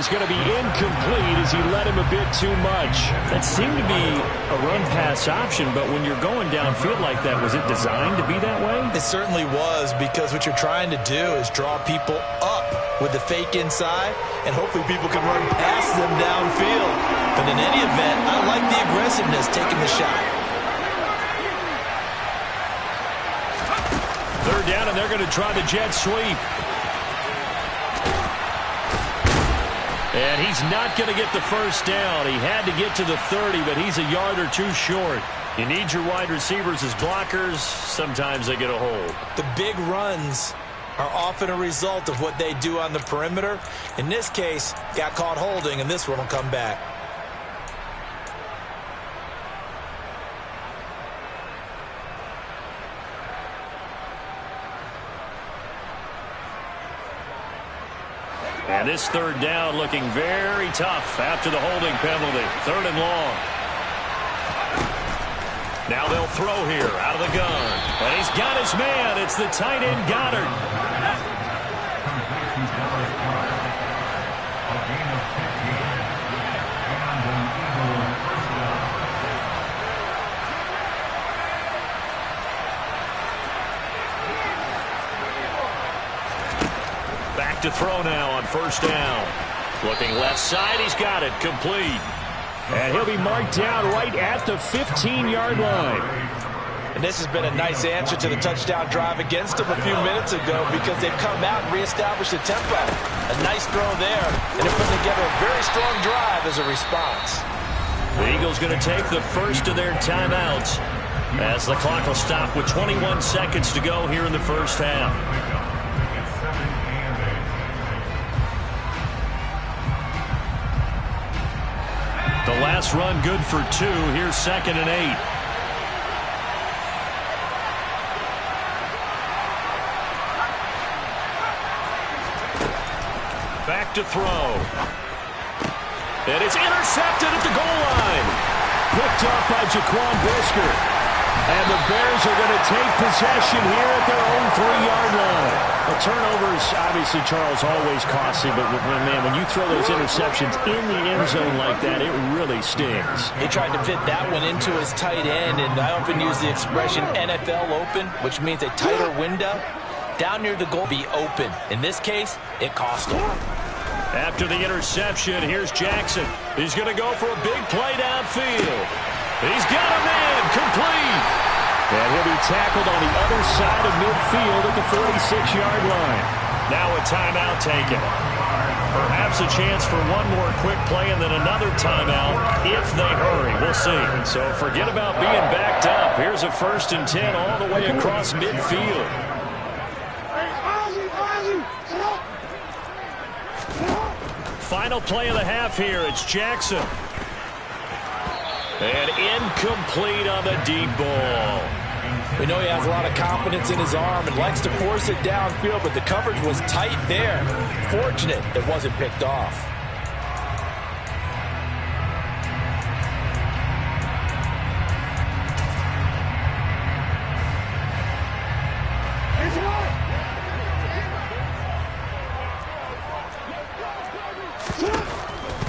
is going to be incomplete as he led him a bit too much. That seemed to be a run-pass option, but when you're going downfield like that, was it designed to be that way? It certainly was, because what you're trying to do is draw people up with the fake inside, and hopefully people can run past them downfield. But in any event, I like the aggressiveness taking the shot. Third down, and they're going to try the jet sweep. And he's not going to get the first down. He had to get to the 30, but he's a yard or two short. You need your wide receivers as blockers. Sometimes they get a hold. The big runs are often a result of what they do on the perimeter. In this case, got caught holding, and this one will come back. And this third down looking very tough after the holding penalty. Third and long. Now they'll throw here out of the gun. And he's got his man. It's the tight end Goddard. To throw now on first down. Looking left side, he's got it complete. And he'll be marked down right at the 15-yard line. And this has been a nice answer to the touchdown drive against them a few minutes ago, because they've come out and reestablished the tempo. A nice throw there, and they're putting together a very strong drive as a response. The Eagles going to take the first of their timeouts as the clock will stop with 21 seconds to go here in the first half. The last run good for 2. Here's 2nd and 8. Back to throw. And it's intercepted at the goal line. Picked up by Jaquan Brisker. And the Bears are going to take possession here at their own 3-yard line. Well, turnovers, obviously, Charles, always costly, but man, when you throw those interceptions in the end zone like that, it really stings. He tried to fit that one into his tight end, and I often use the expression NFL open, which means a tighter window. Down near the goal, be open. In this case, it cost him. After the interception, here's Jackson. He's going to go for a big play downfield. He's got a man complete. And he'll be tackled on the other side of midfield at the 46-yard line. Now a timeout taken. Perhaps a chance for one more quick play and then another timeout if they hurry. We'll see. So forget about being backed up. Here's a 1st and 10 all the way across midfield. Final play of the half here. It's Jackson. And incomplete on the deep ball. We know he has a lot of confidence in his arm and likes to force it downfield, but the coverage was tight there. Fortunate it wasn't picked off.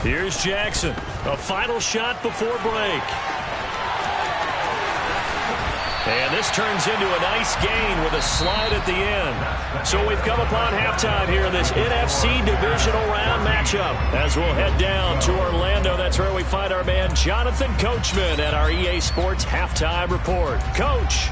Here's Jackson. A final shot before break. And this turns into a nice gain with a slide at the end. So we've come upon halftime here in this NFC divisional round matchup. As we'll head down to Orlando, that's where we find our man Jonathan Coachman at our EA Sports Halftime Report. Coach.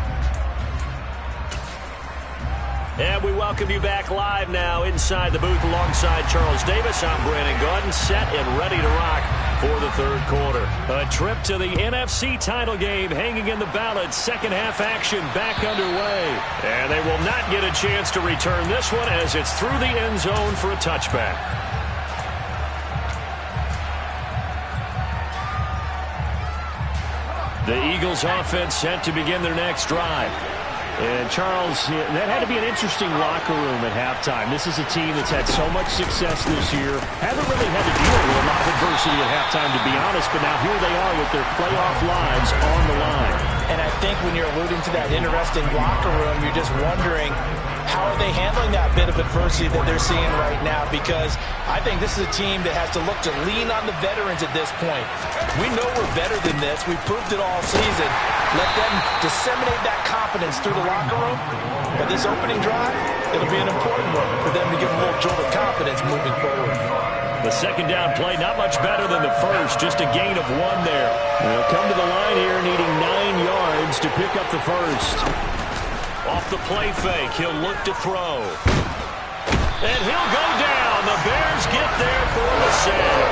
And we welcome you back live now inside the booth alongside Charles Davis. I'm Brandon Gaudin, set and ready to rock for the third quarter. A trip to the NFC title game hanging in the balance. Second half action back underway. And they will not get a chance to return this one as it's through the end zone for a touchback. The Eagles offense set to begin their next drive. And, Charles, that had to be an interesting locker room at halftime. This is a team that's had so much success this year. Haven't really had to deal with a lot of adversity at halftime, to be honest, but now here they are with their playoff lives on the line. And I think when you're alluding to that interesting locker room, you're just wondering how are they handling that bit of adversity that they're seeing right now? Because I think this is a team that has to look to lean on the veterans at this point. We know we're better than this. We've proved it all season. Let them disseminate that confidence through the locker room. But this opening drive, it'll be an important one for them to give a little jolt of confidence moving forward. The second down play, not much better than the first, just a gain of 1 there. They'll come to the line here needing 9 yards to pick up the first. Off the play fake, he'll look to throw. And he'll go down. The Bears get there for the sack.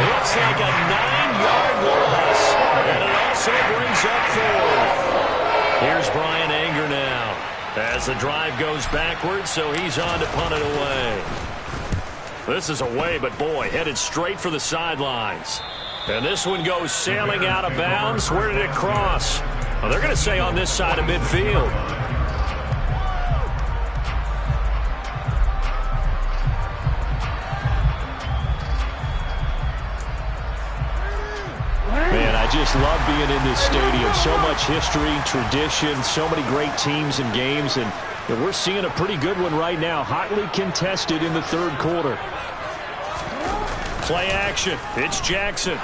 Looks like a 9-yard loss, and it also brings up 4th. Here's Brian Anger now as the drive goes backwards, so he's on to punt it away. This is away, but boy, headed straight for the sidelines. And this one goes sailing out of bounds. Where did it cross? Well, they're going to say on this side of midfield. Man, I just love being in this stadium. So much history, tradition, so many great teams and games, and we're seeing a pretty good one right now, hotly contested in the third quarter. Play action. It's Jackson.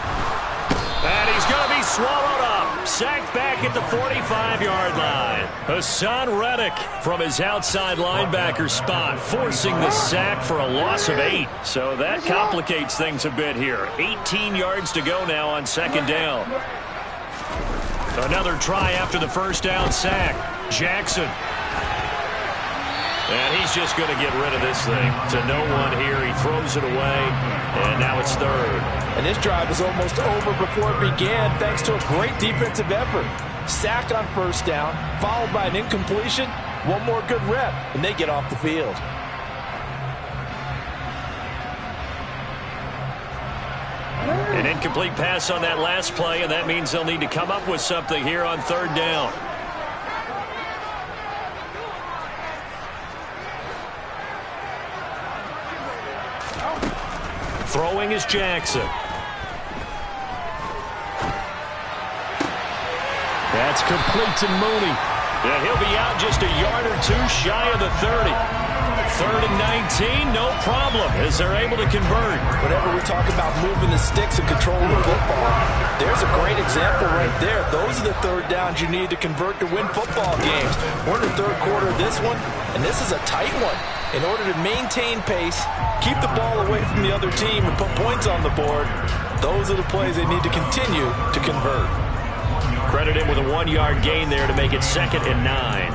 And he's going to be swallowed up. Sacked back at the 45-yard line. Hassan Reddick from his outside linebacker spot, forcing the sack for a loss of 8. So that complicates things a bit here. 18 yards to go now on second down. Another try after the first down sack. Jackson. And he's just going to get rid of this thing to no one here. He throws it away, and now it's third. And this drive is almost over before it began thanks to a great defensive effort. Sack on first down, followed by an incompletion. One more good rep, and they get off the field. An incomplete pass on that last play, and that means they'll need to come up with something here on third down. Throwing is Jackson. That's complete to Mooney. And he'll be out just a yard or 2 shy of the 30. Third and 19, no problem, as they're able to convert. Whenever we talk about moving the sticks and controlling the football, there's a great example right there. Those are the third downs you need to convert to win football games. We're in the third quarter of this one, and this is a tight one. In order to maintain pace, keep the ball away from the other team, and put points on the board, those are the plays they need to continue to convert. Credit him with a 1-yard gain there to make it 2nd and 9.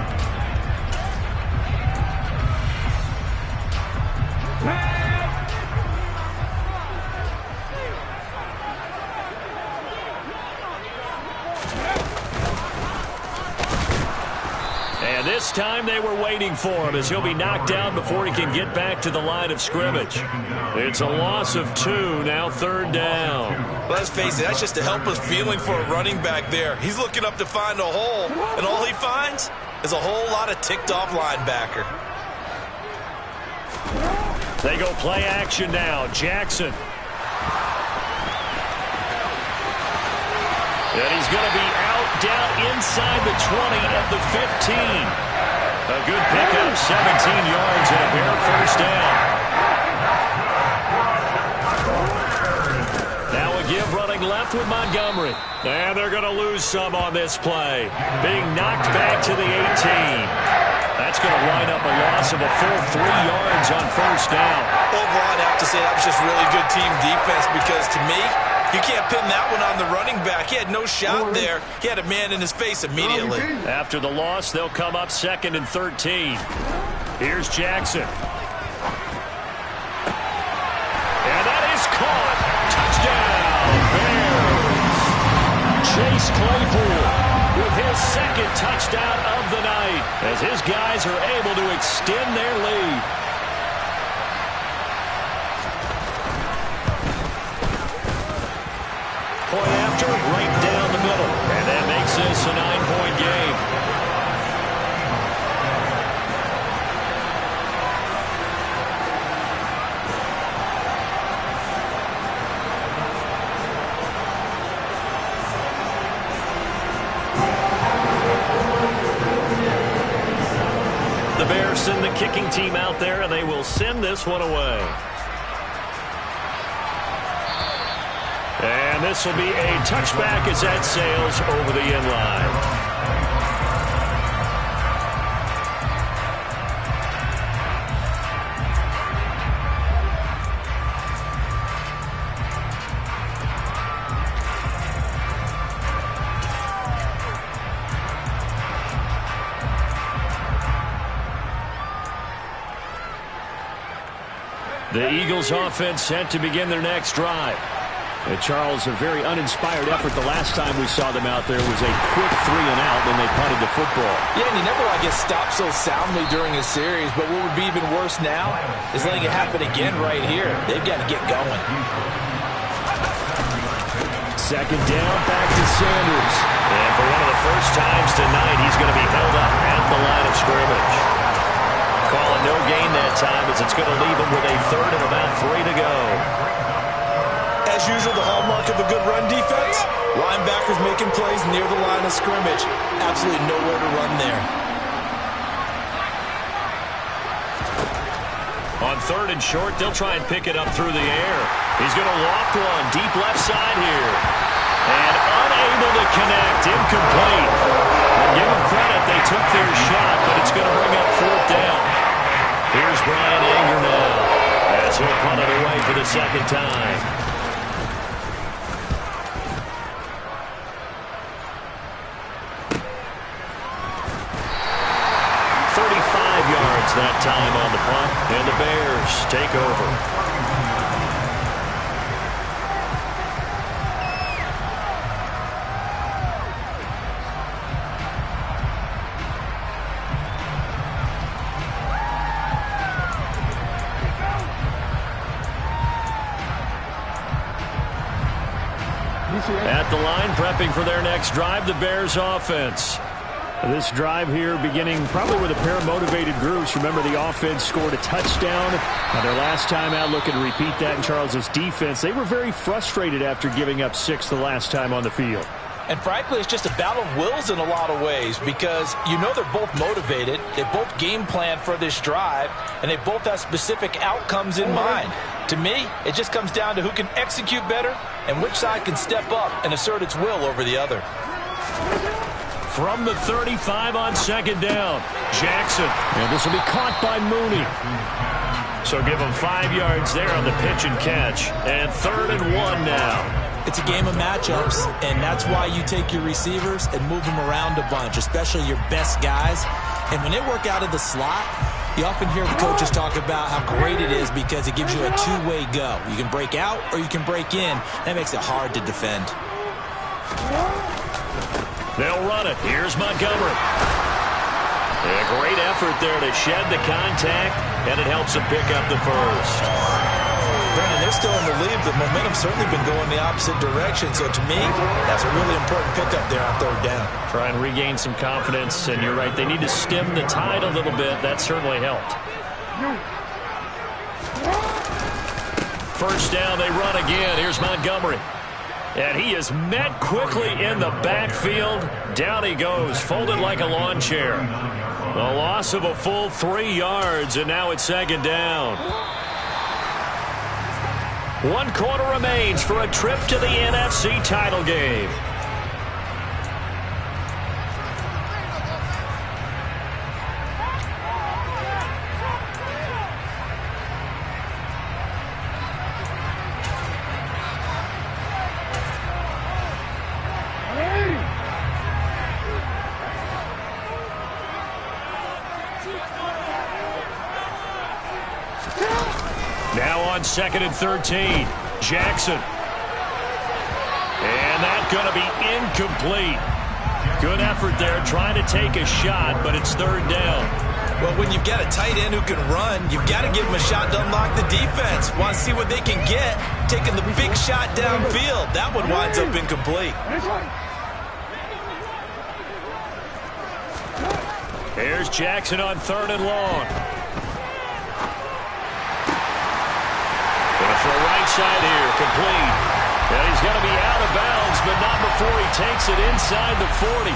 And this time they were waiting for him as he'll be knocked down before he can get back to the line of scrimmage. It's a loss of 2, now third down. Well, let's face it, that's just a helpless feeling for a running back there. He's looking up to find a hole, and all he finds is a whole lot of ticked-off linebacker. They go play action now. Jackson. And he's going to be out down inside the 20 at the 15. A good pickup, 17 yards and a bare first down. Now a give running left with Montgomery. And they're going to lose some on this play. Being knocked back to the 18. That's going to line up a loss of a full 3 yards on first down. Overall, I'd have to say that was just really good team defense because to me, you can't pin that one on the running back. He had no shot there. He had a man in his face immediately. After the loss, they'll come up 2nd and 13. Here's Jackson. And that is caught. Touchdown, Bears. Chase Claypool with his 2nd touchdown of the night as his guys are able to extend their lead. Point after, right down the middle. And that makes this a 9-point game. The Bears send the kicking team out there, and they will send this one away. And this will be a touchback as that sails over the end line. The Eagles offense set to begin their next drive. And Charles, a very uninspired effort. The last time we saw them out there was a quick 3-and-out when they punted the football. Yeah, and you never want to get stopped so soundly during a series, but what would be even worse now is letting it happen again right here. They've got to get going. Second down, back to Sanders. And for one of the first times tonight, he's going to be held up at the line of scrimmage. Calling no gain that time as it's going to leave him with a third and about 3 to go. As usual, the hallmark of a good run defense, linebackers making plays near the line of scrimmage. Absolutely nowhere to run there. On third and short, they'll try and pick it up through the air. He's going to loft one deep left side here. And unable to connect, incomplete. And give them credit, they took their shot, but it's going to bring up fourth down. Here's Brian Anger now as he'll punt it away for the second time. 35 yards that time on the punt, and the Bears take over. At the line, prepping for their next drive, the Bears offense. This drive here beginning probably with a pair of motivated groups. Remember, the offense scored a touchdown. Their last time out, looking to repeat that in Charles's defense. They were very frustrated after giving up 6 the last time on the field. And frankly, it's just a battle of wills in a lot of ways because you know they're both motivated. They both game plan for this drive, and they both have specific outcomes in mind. To me, it just comes down to who can execute better and which side can step up and assert its will over the other. From the 35 on second down, Jackson. And this will be caught by Mooney. So give him 5 yards there on the pitch and catch. And 3rd and 1 now. It's a game of matchups, and that's why you take your receivers and move them around a bunch, especially your best guys. And when they work out of the slot, you often hear the coaches talk about how great it is because it gives you a two-way go. You can break out or you can break in. That makes it hard to defend. They'll run it. Here's Montgomery. A great effort there to shed the contact, and it helps them pick up the first. Brennan, they're still in the lead, but momentum's certainly been going the opposite direction. So to me, that's a really important pickup there on 3rd down. Try and regain some confidence, and you're right. They need to stem the tide a little bit. That certainly helped. First down, they run again. Here's Montgomery. And he is met quickly in the backfield. Down he goes, folded like a lawn chair. A loss of a full 3 yards, and now it's 2nd down. 1 quarter remains for a trip to the NFC title game. Now on 2nd and 13, Jackson. And that's going to be incomplete. Good effort there trying to take a shot, but it's 3rd down. Well, when you've got a tight end who can run, you've got to give him a shot to unlock the defense. Want to see what they can get, taking the big shot downfield. That one winds up incomplete. Here's Jackson on 3rd and long. Going to throw right side here, complete. And he's going to be out of bounds, but not before he takes it inside the 40.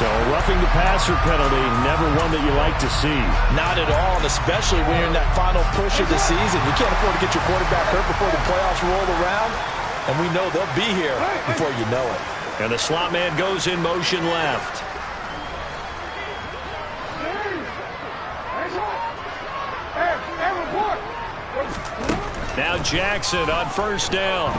So roughing the passer penalty, never one that you like to see. Not at all, and especially when you're in that final push of the season. You can't afford to get your quarterback hurt before the playoffs roll around, and we know they'll be here before you know it. And the slot man goes in motion left. Now Jackson on first down.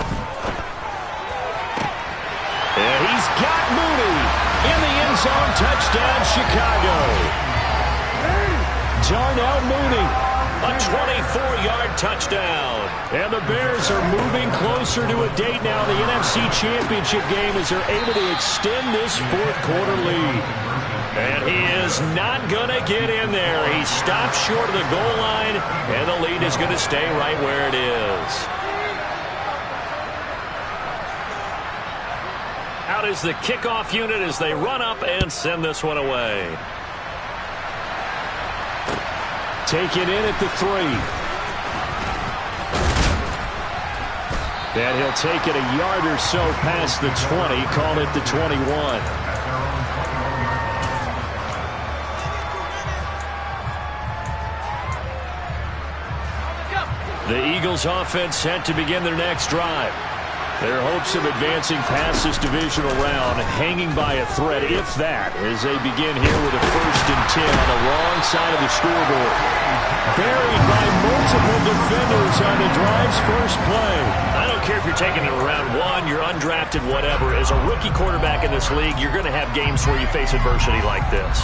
And he's got Mooney in the end zone. Touchdown, Chicago. Darnell Mooney, a 24-yard touchdown. And the Bears are moving closer to a date now. The NFC Championship game as they're able to extend this fourth-quarter lead. And he is not going to get in there. He stops short of the goal line, and the lead is going to stay right where it is. Out is the kickoff unit as they run up and send this one away. Take it in at the 3. And he'll take it a yard or so past the 20, call it the 21. The Eagles offense set to begin their next drive. Their hopes of advancing past this divisional round hanging by a thread, if that, as they begin here with a 1st and 10 on the wrong side of the scoreboard. Buried by multiple defenders on the drive's first play. I don't care if you're taking it around 1, you're undrafted, whatever. As a rookie quarterback in this league, you're going to have games where you face adversity like this.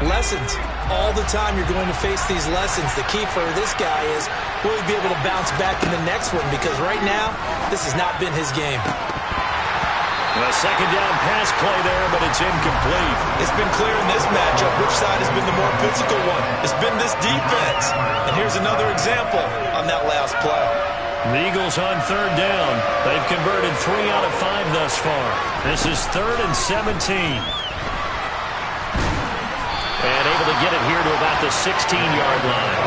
Lessons. All the time you're going to face these lessons. The key for this guy is will he be able to bounce back in the next one, because right now this has not been his game. A second down pass play there, but it's incomplete. It's been clear in this matchup which side has been the more physical one. It's been this defense. And here's another example on that last play. The Eagles on 3rd down. They've converted 3 out of 5 thus far. This is 3rd and 17. And able to get it here to about the 16-yard line.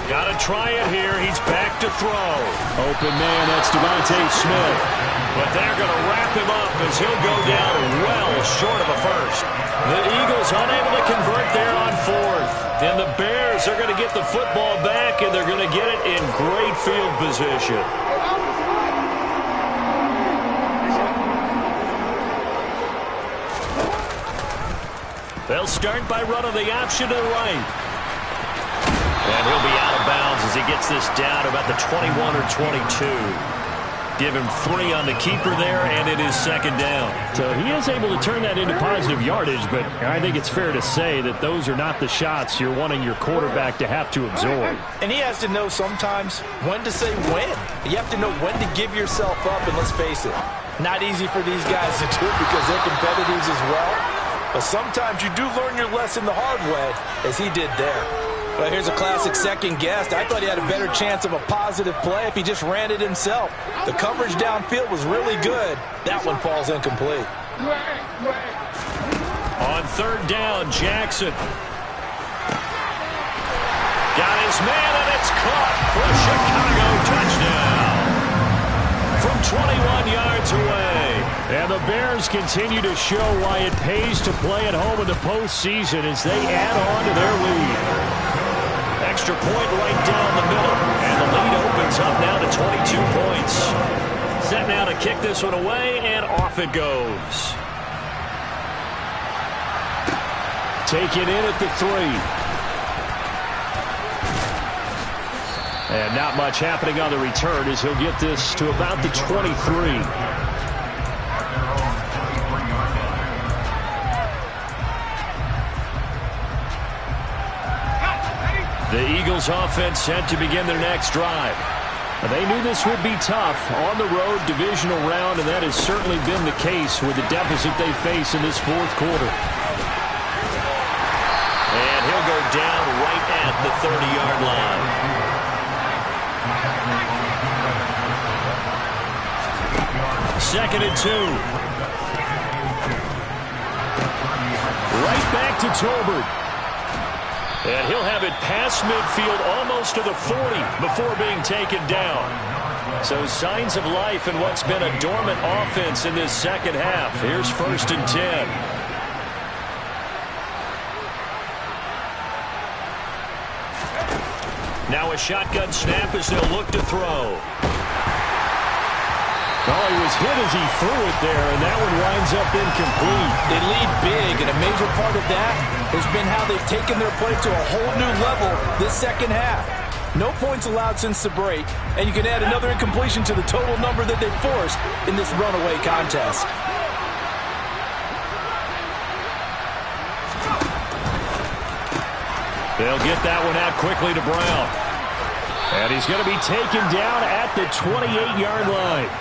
Got to try it here. He's back to throw. Open man, that's Devontae Smith. But they're going to wrap him up as he'll go down well short of a first. The Eagles unable to convert there on 4th. And the Bears are going to get the football back, and they're going to get it in great field position. They'll start by running the option to the right. And he'll be out of bounds as he gets this down about the 21 or 22. Give him 3 on the keeper there, and it is 2nd down. So he is able to turn that into positive yardage, but I think it's fair to say that those are not the shots you're wanting your quarterback to have to absorb. And he has to know sometimes when to say when. You have to know when to give yourself up, and let's face it, not easy for these guys to do because they're competitors as well. But sometimes you do learn your lesson the hard way, as he did there. Well, here's a classic second guess. I thought he had a better chance of a positive play if he just ran it himself. The coverage downfield was really good. That one falls incomplete. On 3rd down, Jackson. Got his man, and it's caught for a Chicago touchdown. From 21 yards away. And the Bears continue to show why it pays to play at home in the postseason as they add on to their lead. Extra point right down the middle. And the lead opens up now to 22 points. Set now to kick this one away, and off it goes. Take it in at the 3. And not much happening on the return as he'll get this to about the 23. The Eagles offense set to begin their next drive. They knew this would be tough on the road divisional round, and that has certainly been the case with the deficit they face in this 4th quarter. And he'll go down right at the 30-yard line. Second and 2. Right back to Tolbert. And he'll have it past midfield almost to the 40 before being taken down. So signs of life in what's been a dormant offense in this second half. Here's 1st and 10. Now a shotgun snap as they'll look to throw. Oh, he was hit as he threw it there, and that one winds up incomplete. They lead big, and a major part of that has been how they've taken their play to a whole new level this second half. No points allowed since the break, and you can add another incompletion to the total number that they forced in this runaway contest. They'll get that one out quickly to Brown. And he's going to be taken down at the 28-yard line.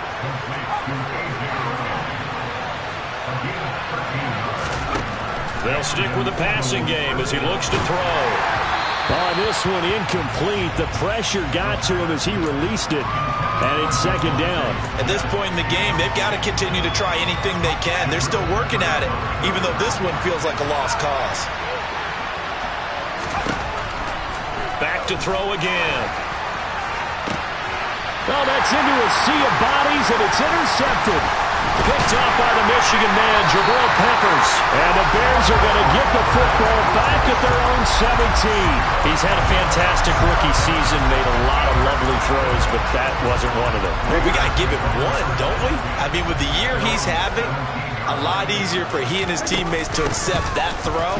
They'll stick with the passing game as he looks to throw. Oh, this one incomplete. The pressure got to him as he released it. And it's 2nd down. At this point in the game, they've got to continue to try anything they can. They're still working at it, even though this one feels like a lost cause. Back to throw again. Oh, that's into a sea of bodies, and it's intercepted. Picked off by the Michigan man, Jabril Peppers. And the Bears are going to get the football back at their own 17. He's had a fantastic rookie season, made a lot of lovely throws, but that wasn't one of them. Well, we got to give it one, don't we? I mean, with the year he's having, a lot easier for he and his teammates to accept that throw,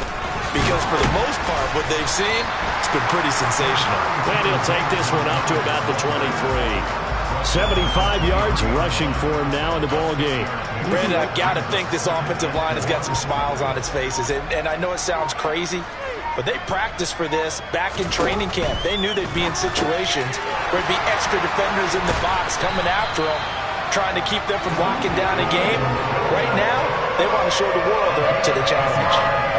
because for the most part, what they've seen, it's been pretty sensational. And he'll take this one up to about the 23. 75 yards rushing for him now in the ball game. Brandon, I've got to think this offensive line has got some smiles on its faces. And I know it sounds crazy, but they practiced for this back in training camp. They knew they'd be in situations where there'd be extra defenders in the box coming after them, trying to keep them from locking down a game. Right now, they want to show the world they're up to the challenge.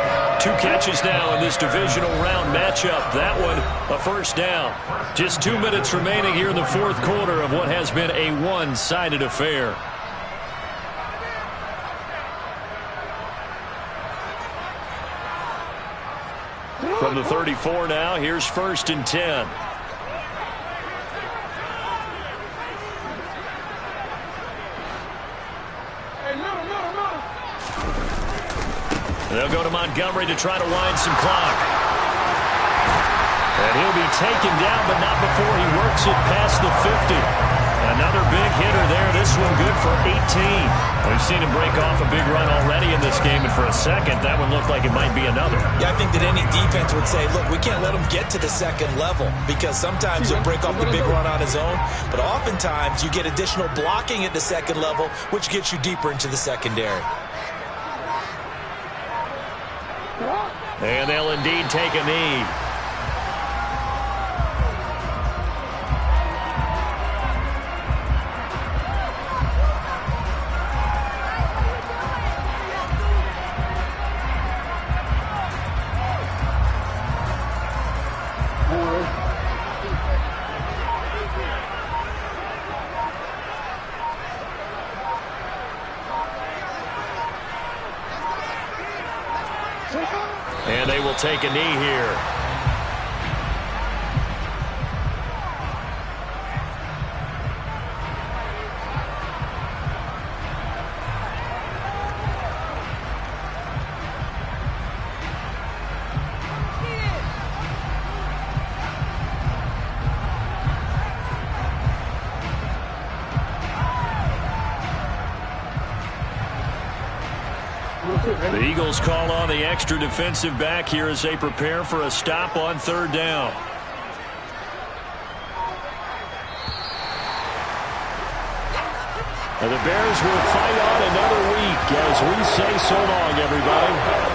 2 catches now in this divisional round matchup. That one, a 1st down. Just 2 minutes remaining here in the 4th quarter of what has been a one-sided affair. From the 34 now, here's 1st and 10. They'll go to Montgomery to try to wind some clock. And he'll be taken down, but not before he works it past the 50. Another big hitter there. This one good for 18. We've seen him break off a big run already in this game, and for a second, that one looked like it might be another. Yeah, I think that any defense would say, look, we can't let him get to the second level, because sometimes he'll break off the big run on his own, but oftentimes you get additional blocking at the second level, which gets you deeper into the secondary. And they'll indeed take a knee. And they will take a knee here. The Eagles call on the extra defensive back here as they prepare for a stop on 3rd down. And the Bears will fight on another week as we say so long, everybody.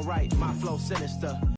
right, my flow sinister.